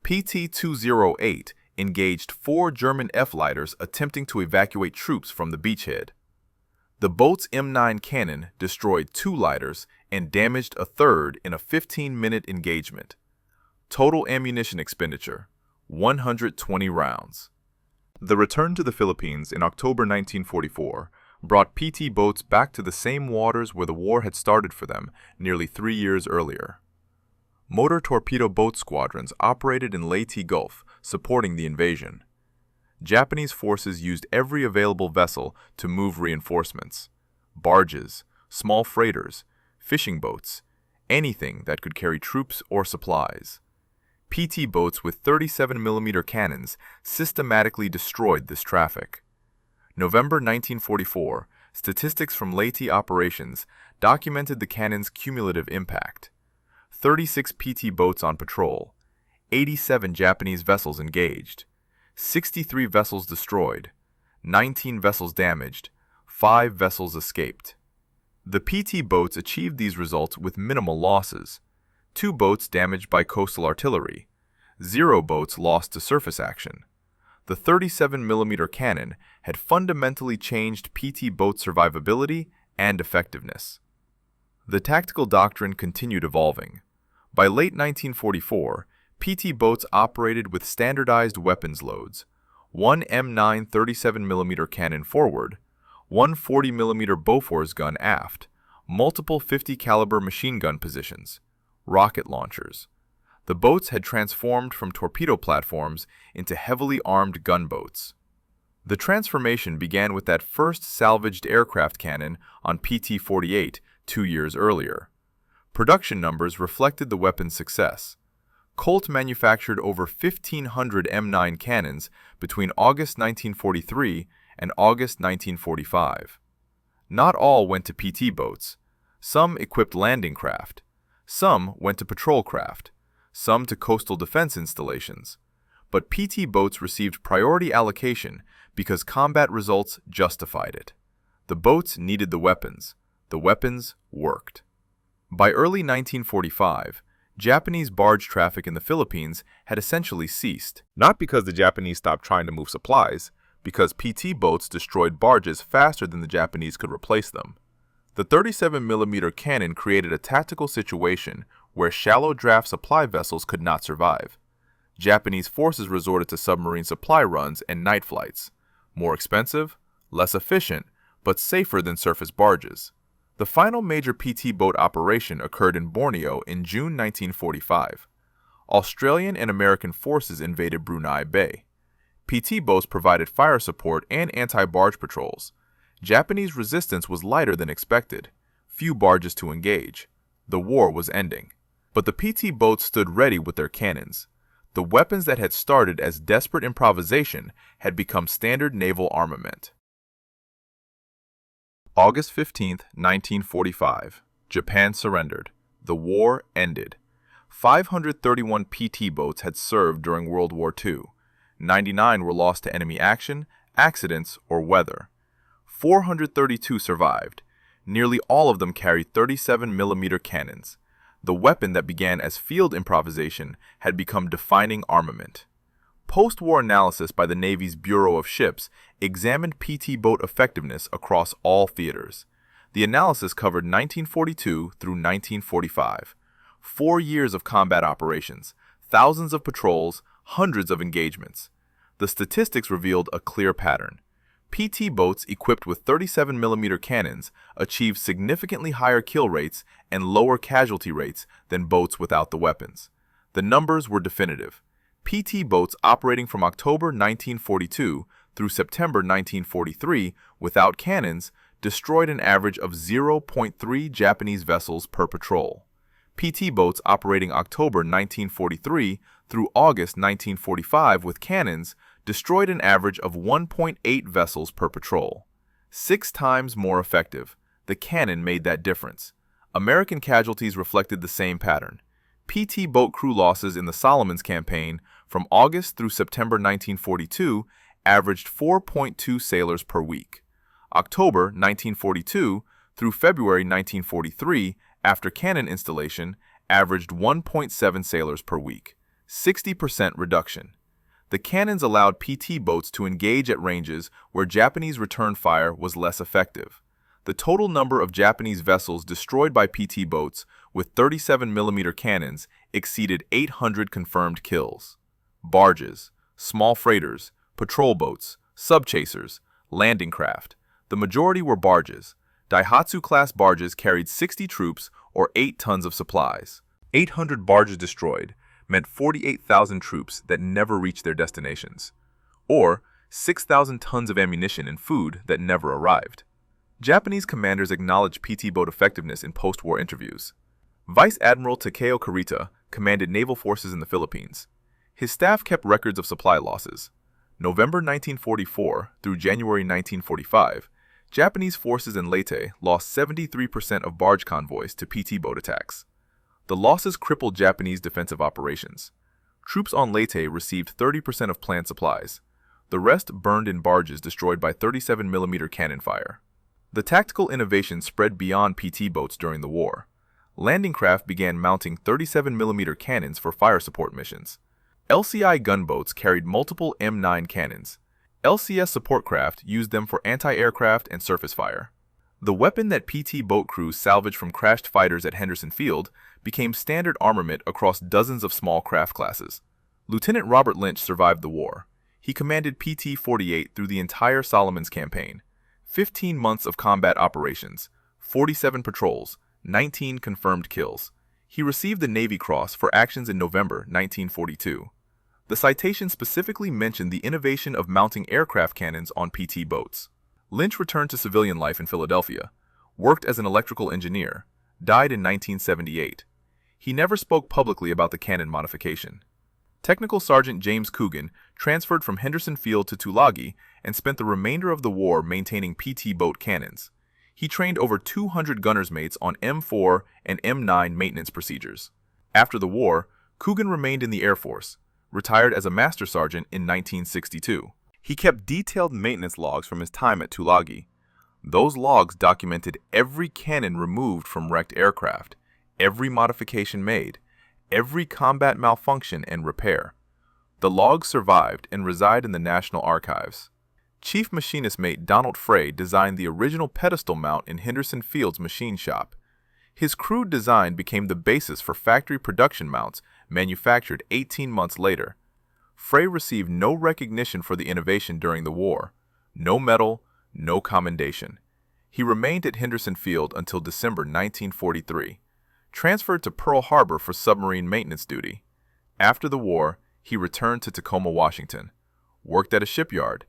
[SPEAKER 1] PT-208 engaged 4 German F-lighters attempting to evacuate troops from the beachhead. The boat's M9 cannon destroyed 2 lighters and damaged a third in a 15-minute engagement. Total ammunition expenditure, 120 rounds. The return to the Philippines in October 1944 brought PT boats back to the same waters where the war had started for them nearly 3 years earlier. Motor torpedo boat squadrons operated in Leyte Gulf, supporting the invasion. Japanese forces used every available vessel to move reinforcements: barges, small freighters, fishing boats, anything that could carry troops or supplies. PT boats with 37mm cannons systematically destroyed this traffic. November 1944, statistics from Leyte operations documented the cannon's cumulative impact. 36 PT boats on patrol, 87 Japanese vessels engaged, 63 vessels destroyed, 19 vessels damaged, 5 vessels escaped. The PT boats achieved these results with minimal losses. 2 boats damaged by coastal artillery, 0 boats lost to surface action. The 37mm cannon had fundamentally changed PT boat survivability and effectiveness. The tactical doctrine continued evolving. By late 1944, PT boats operated with standardized weapons loads: 1 M9 37mm cannon forward, 1 40mm Bofors gun aft, multiple 50 caliber machine gun positions, rocket launchers. The boats had transformed from torpedo platforms into heavily armed gunboats. The transformation began with that first salvaged aircraft cannon on PT-48 2 years earlier. Production numbers reflected the weapon's success. Colt manufactured over 1,500 M9 cannons between August 1943 and August 1945. Not all went to PT boats. Some equipped landing craft. Some went to patrol craft. Some to coastal defense installations. But PT boats received priority allocation because combat results justified it. The boats needed the weapons. The weapons worked. By early 1945, Japanese barge traffic in the Philippines had essentially ceased, not because the Japanese stopped trying to move supplies, because PT boats destroyed barges faster than the Japanese could replace them. The 37mm cannon created a tactical situation where shallow draft supply vessels could not survive. Japanese forces resorted to submarine supply runs and night flights, more expensive, less efficient, but safer than surface barges. The final major PT boat operation occurred in Borneo in June 1945. Australian and American forces invaded Brunei Bay. PT boats provided fire support and anti-barge patrols. Japanese resistance was lighter than expected. Few barges to engage. The war was ending. But the PT boats stood ready with their cannons. The weapons that had started as desperate improvisation had become standard naval armament. August 15, 1945. Japan surrendered. The war ended. 531 PT boats had served during World War II. 99 were lost to enemy action, accidents, or weather. 432 survived. Nearly all of them carried 37mm cannons. The weapon that began as field improvisation had become defining armament. Post-war analysis by the Navy's Bureau of Ships examined PT boat effectiveness across all theaters. The analysis covered 1942 through 1945. 4 years of combat operations, thousands of patrols, hundreds of engagements. The statistics revealed a clear pattern. PT boats equipped with 37mm cannons achieved significantly higher kill rates and lower casualty rates than boats without the weapons. The numbers were definitive. PT boats operating from October 1942 through September 1943 without cannons destroyed an average of 0.3 Japanese vessels per patrol. PT boats operating October 1943 through August 1945 with cannons destroyed an average of 1.8 vessels per patrol. 6 times more effective. The cannon made that difference. American casualties reflected the same pattern. PT boat crew losses in the Solomons campaign from August through September 1942 averaged 4.2 sailors per week. October 1942 through February 1943, after cannon installation, averaged 1.7 sailors per week. 60% reduction. The cannons allowed PT boats to engage at ranges where Japanese return fire was less effective. The total number of Japanese vessels destroyed by PT boats with 37mm cannons exceeded 800 confirmed kills. Barges, small freighters, patrol boats, subchasers, landing craft. The majority were barges. Daihatsu-class barges carried 60 troops or 8 tons of supplies. 800 barges destroyed meant 48,000 troops that never reached their destinations, or 6,000 tons of ammunition and food that never arrived. Japanese commanders acknowledged PT boat effectiveness in post-war interviews. Vice Admiral Takeo Kurita commanded naval forces in the Philippines. His staff kept records of supply losses. November 1944 through January 1945, Japanese forces in Leyte lost 73% of barge convoys to PT boat attacks. The losses crippled Japanese defensive operations. Troops on Leyte received 30% of planned supplies. The rest burned in barges destroyed by 37mm cannon fire. The tactical innovation spread beyond PT boats during the war. Landing craft began mounting 37mm cannons for fire support missions. LCI gunboats carried multiple M9 cannons. LCS support craft used them for anti-aircraft and surface fire. The weapon that PT boat crews salvaged from crashed fighters at Henderson Field became standard armament across dozens of small craft classes. Lieutenant Robert Lynch survived the war. He commanded PT-48 through the entire Solomons campaign. 15 months of combat operations, 47 patrols, 19 confirmed kills. He received the Navy Cross for actions in November 1942. The citation specifically mentioned the innovation of mounting aircraft cannons on PT boats. Lynch returned to civilian life in Philadelphia, worked as an electrical engineer, died in 1978. He never spoke publicly about the cannon modification. Technical Sergeant James Coogan transferred from Henderson Field to Tulagi and spent the remainder of the war maintaining PT boat cannons. He trained over 200 gunner's mates on M4 and M9 maintenance procedures. After the war, Coogan remained in the Air Force, retired as a master sergeant in 1962. He kept detailed maintenance logs from his time at Tulagi. Those logs documented every cannon removed from wrecked aircraft, every modification made, every combat malfunction and repair. The logs survived and reside in the National Archives. Chief Machinist Mate Donald Frey designed the original pedestal mount in Henderson Field's machine shop. His crude design became the basis for factory production mounts manufactured 18 months later. Frey received no recognition for the innovation during the war. No medal, no commendation. He remained at Henderson Field until December 1943, transferred to Pearl Harbor for submarine maintenance duty. After the war, he returned to Tacoma, Washington, worked at a shipyard,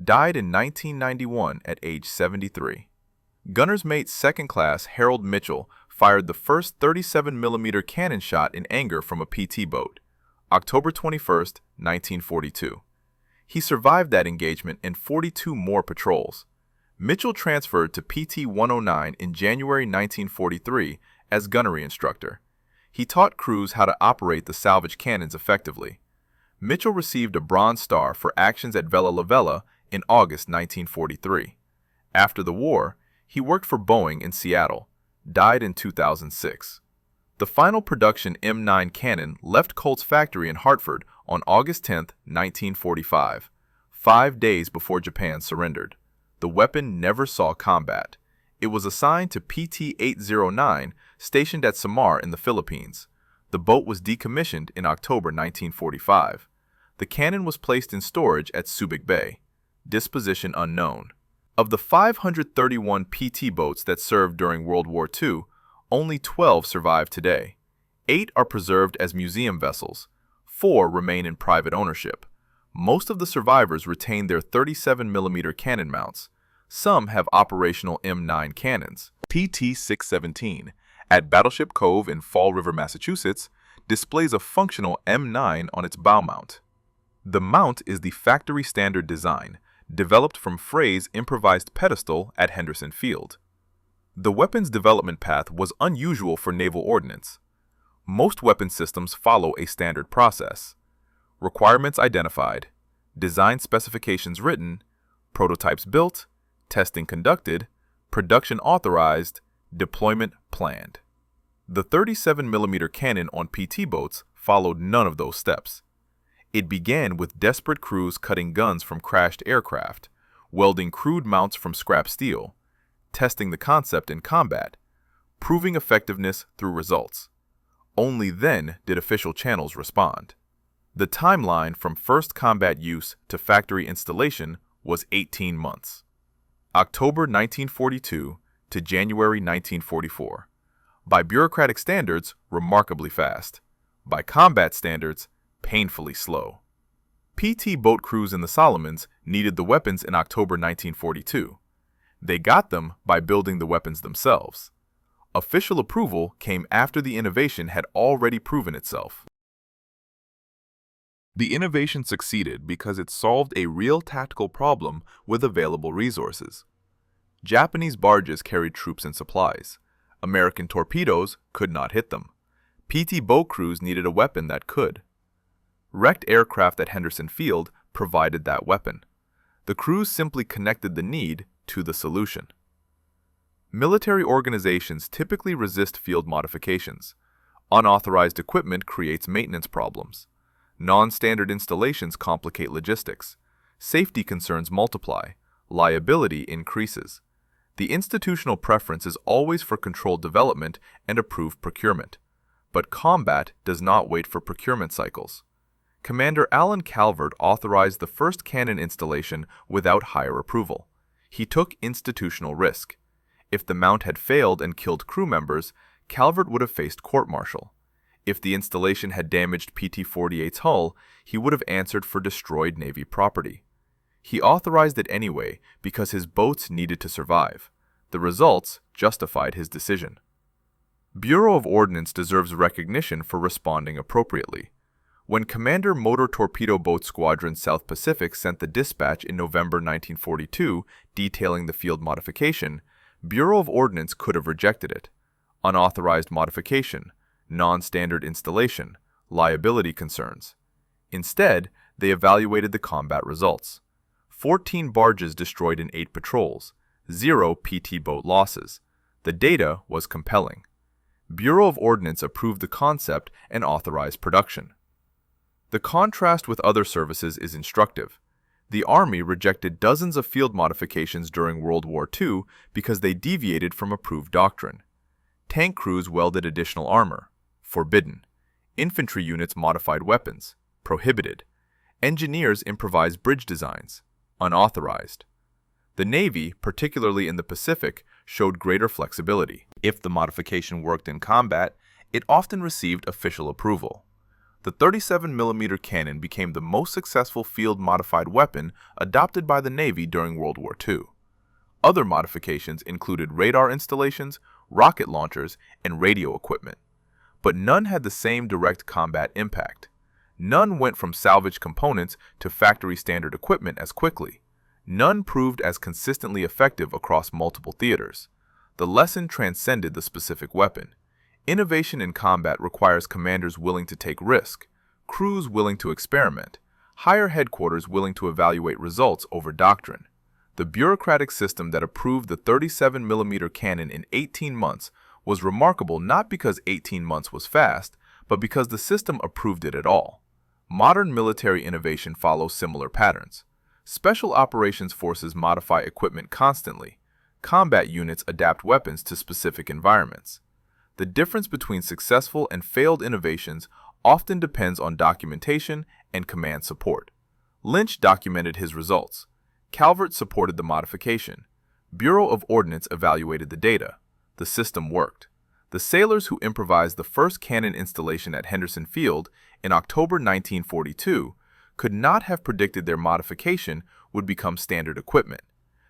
[SPEAKER 1] died in 1991 at age 73. Gunner's Mate 2nd Class Harold Mitchell fired the first 37mm cannon shot in anger from a PT boat, October 21, 1942. He survived that engagement and 42 more patrols. Mitchell transferred to PT 109 in January 1943 as gunnery instructor. He taught crews how to operate the salvage cannons effectively. Mitchell received a Bronze Star for actions at Vella La Vella in August 1943. After the war, he worked for Boeing in Seattle, died in 2006. The final production M9 cannon left Colt's factory in Hartford on August 10, 1945, 5 days before Japan surrendered. The weapon never saw combat. It was assigned to PT-809, stationed at Samar in the Philippines. The boat was decommissioned in October 1945. The cannon was placed in storage at Subic Bay. Disposition unknown. Of the 531 PT boats that served during World War II, only 12 survive today. 8 are preserved as museum vessels. 4 remain in private ownership. Most of the survivors retain their 37mm cannon mounts. Some have operational M9 cannons. PT-617, at Battleship Cove in Fall River, Massachusetts, displays a functional M9 on its bow mount. The mount is the factory standard design, developed from Frey's improvised pedestal at Henderson Field. The weapon's development path was unusual for naval ordnance. Most weapon systems follow a standard process. Requirements identified, design specifications written, prototypes built, testing conducted, production authorized, deployment planned. The 37mm cannon on PT boats followed none of those steps. It began with desperate crews cutting guns from crashed aircraft, welding crude mounts from scrap steel, testing the concept in combat, proving effectiveness through results. Only then did official channels respond. The timeline from first combat use to factory installation was 18 months. October 1942 to January 1944. By bureaucratic standards, remarkably fast. By combat standards, painfully slow. PT boat crews in the Solomons needed the weapons in October 1942. They got them by building the weapons themselves. Official approval came after the innovation had already proven itself. The innovation succeeded because it solved a real tactical problem with available resources. Japanese barges carried troops and supplies. American torpedoes could not hit them. PT boat crews needed a weapon that could. Wrecked aircraft at Henderson Field provided that weapon. The crews simply connected the need to the solution. Military organizations typically resist field modifications. Unauthorized equipment creates maintenance problems. Non-standard installations complicate logistics. Safety concerns multiply. Liability increases. The institutional preference is always for controlled development and approved procurement. But combat does not wait for procurement cycles. Commander Alan Calvert authorized the first cannon installation without higher approval. He took institutional risk. If the mount had failed and killed crew members, Calvert would have faced court-martial. If the installation had damaged PT-48's hull, he would have answered for destroyed Navy property. He authorized it anyway because his boats needed to survive. The results justified his decision. Bureau of Ordnance deserves recognition for responding appropriately. When Commander Motor Torpedo Boat Squadron South Pacific sent the dispatch in November 1942 detailing the field modification, Bureau of Ordnance could have rejected it. Unauthorized modification, non-standard installation, liability concerns. Instead, they evaluated the combat results. 14 barges destroyed in 8 patrols, 0 PT boat losses. The data was compelling. Bureau of Ordnance approved the concept and authorized production. The contrast with other services is instructive. The Army rejected dozens of field modifications during World War II because they deviated from approved doctrine. Tank crews welded additional armor, forbidden. Infantry units modified weapons, prohibited. Engineers improvised bridge designs, unauthorized. The Navy, particularly in the Pacific, showed greater flexibility. If the modification worked in combat, it often received official approval. The 37mm cannon became the most successful field-modified weapon adopted by the Navy during World War II. Other modifications included radar installations, rocket launchers, and radio equipment. But none had the same direct combat impact. None went from salvaged components to factory-standard equipment as quickly. None proved as consistently effective across multiple theaters. The lesson transcended the specific weapon. Innovation in combat requires commanders willing to take risk, crews willing to experiment, higher headquarters willing to evaluate results over doctrine. The bureaucratic system that approved the 37mm cannon in 18 months was remarkable not because 18 months was fast, but because the system approved it at all. Modern military innovation follows similar patterns. Special operations forces modify equipment constantly. Combat units adapt weapons to specific environments. The difference between successful and failed innovations often depends on documentation and command support. Lynch documented his results. Calvert supported the modification. Bureau of Ordnance evaluated the data. The system worked. The sailors who improvised the first cannon installation at Henderson Field in October 1942 could not have predicted their modification would become standard equipment.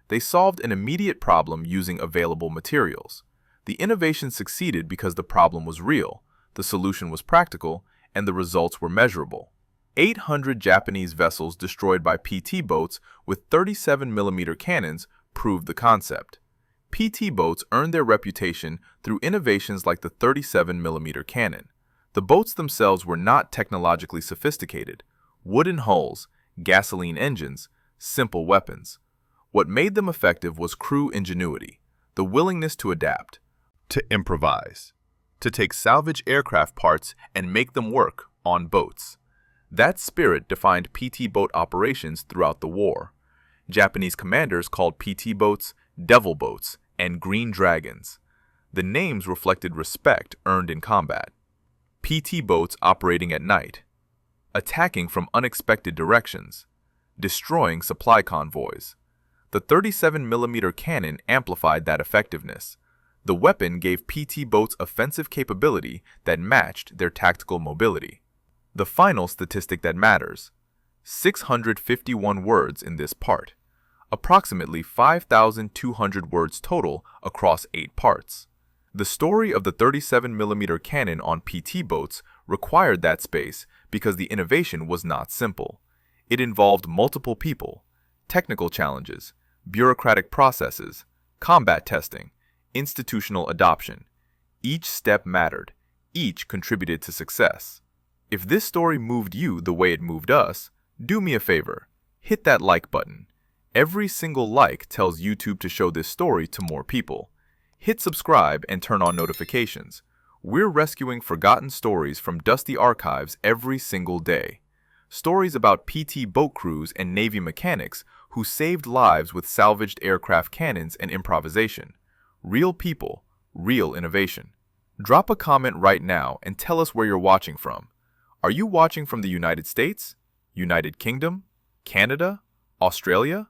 [SPEAKER 1] They solved an immediate problem using available materials. The innovation succeeded because the problem was real, the solution was practical, and the results were measurable. 800 Japanese vessels destroyed by PT boats with 37mm cannons proved the concept. PT boats earned their reputation through innovations like the 37mm cannon. The boats themselves were not technologically sophisticated. Wooden hulls, gasoline engines, simple weapons. What made them effective was crew ingenuity, the willingness to adapt, to improvise, to take salvage aircraft parts and make them work on boats. That spirit defined PT boat operations throughout the war. Japanese commanders called PT boats devil boats and green dragons. The names reflected respect earned in combat. PT boats operating at night, attacking from unexpected directions, destroying supply convoys. The 37mm cannon amplified that effectiveness. The weapon gave PT boats offensive capability that matched their tactical mobility. The final statistic that matters: 651 words in this part, approximately 5,200 words total across 8 parts. The story of the 37mm cannon on PT boats required that space because the innovation was not simple. It involved multiple people, technical challenges, bureaucratic processes, combat testing, institutional adoption. Each step mattered. Each contributed to success. If this story moved you the way it moved us, do me a favor. Hit that like button. Every single like tells YouTube to show this story to more people. Hit subscribe and turn on notifications. We're rescuing forgotten stories from dusty archives every single day. Stories about PT boat crews and Navy mechanics who saved lives with salvaged aircraft cannons and improvisation. Real people, real innovation. Drop a comment right now and tell us where you're watching from. Are you watching from the United States, United Kingdom, Canada, Australia?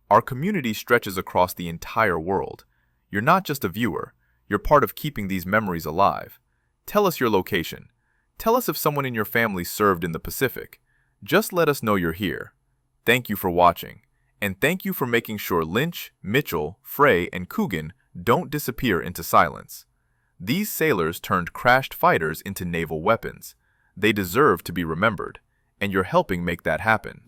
[SPEAKER 1] Our community stretches across the entire world. You're not just a viewer, you're part of keeping these memories alive. Tell us your location. Tell us if someone in your family served in the Pacific. Just let us know you're here. Thank you for watching. And thank you for making sure Lynch, Mitchell, Frey, and Coogan don't disappear into silence. These sailors turned crashed fighters into naval weapons. They deserve to be remembered, and you're helping make that happen.